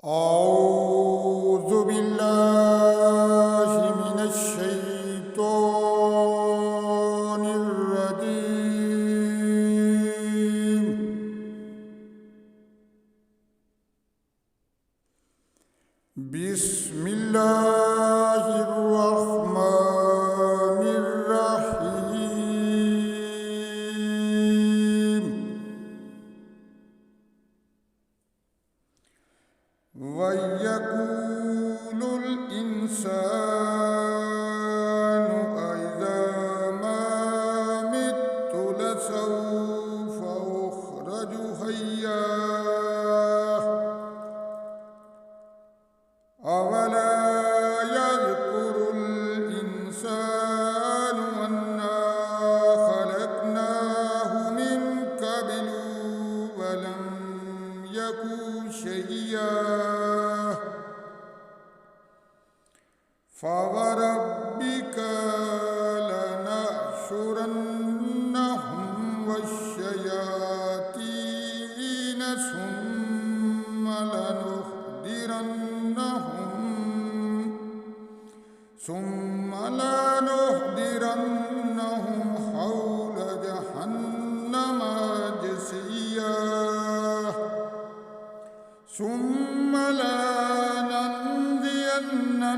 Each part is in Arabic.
أعوذ بالله من الشيطان الرجيم. بسم الله الرحمن الرحيم. ويقول الإنسان أإذا ما مت لسوف أخرج حيا أولا يذكر الإنسان أنا خلقناه من قبل ولم يك شيئا فوربك لنحشرنهم والشياطين ثم لنحضرنهم حول جهنم جثيا ثم لننزين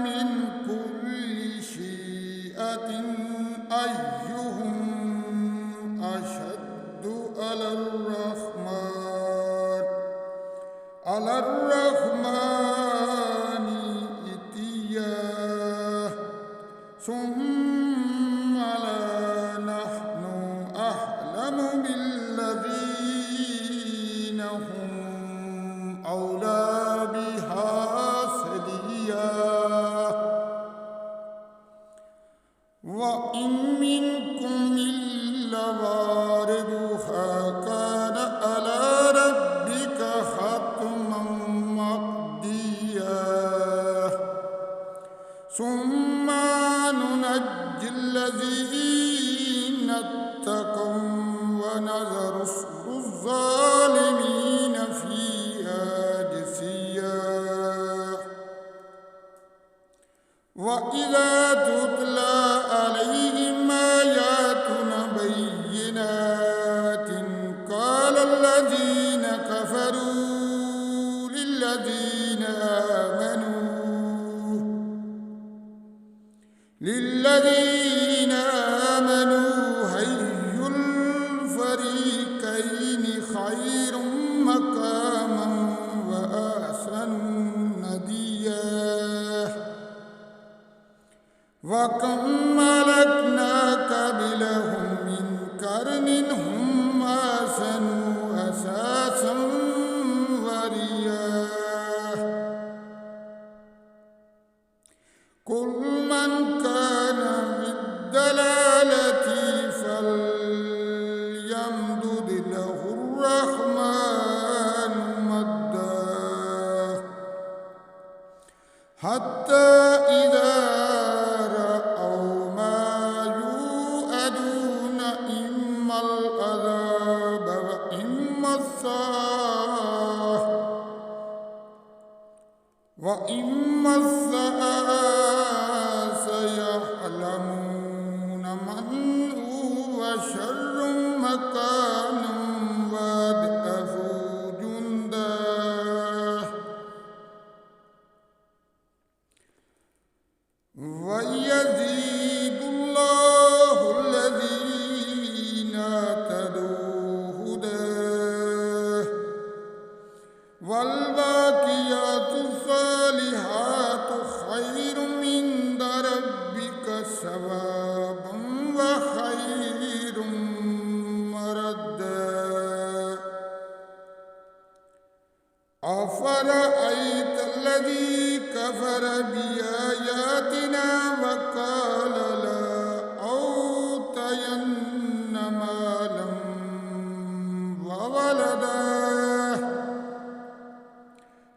من كل شيعة أيهم أشد على الرحمن عتيا ثم لنحن أعلم بالذين هم أولى بها صليا وإن منكم إلا واردها كان على ربك حتما مقضيا ثم ننجي الذين اتقوا ونذر الظالمين فيها جثيا وإذا تتلى عليهم آياتنا بينات قال الذين كفروا للذين آمنوا أي الفريقين خير مقاما وأحسن نديا وكم ملكنا قبلهم من قرن هم أحسن أثاثا ورئا قل من كان في الضلالة فليمدد له الرحمن مدا حتى إذا رأوا ما يوعدون إما العذاب وإما الساعة سيعلمون من هو شر مكانا وأضعف جندا ويزيد الله الذين اهتدوا هداه والباقيات الصالحات خير عند ربك ثوابا وخير مردا أفرأيت الذي كفر بآياتنا وقال لأوتين مالا وولدا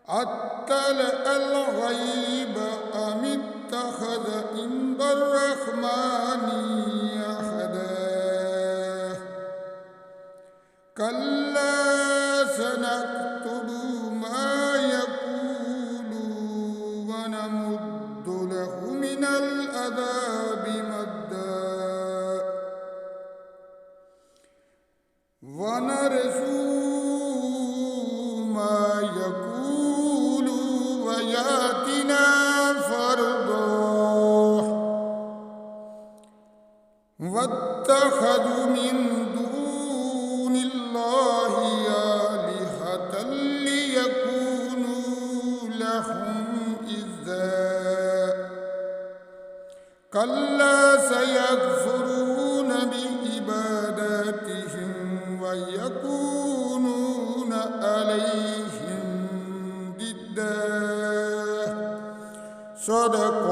أطلع الغيب أم اتخذ عند الرحمن عهدا كلا سنكتب ما يقول آلهتنا فردا واتخذوا من دون الله آلهة ليكونوا لهم عزا كلا سيكفرون بعباداتهم ويكونون عليهم ضدا صدق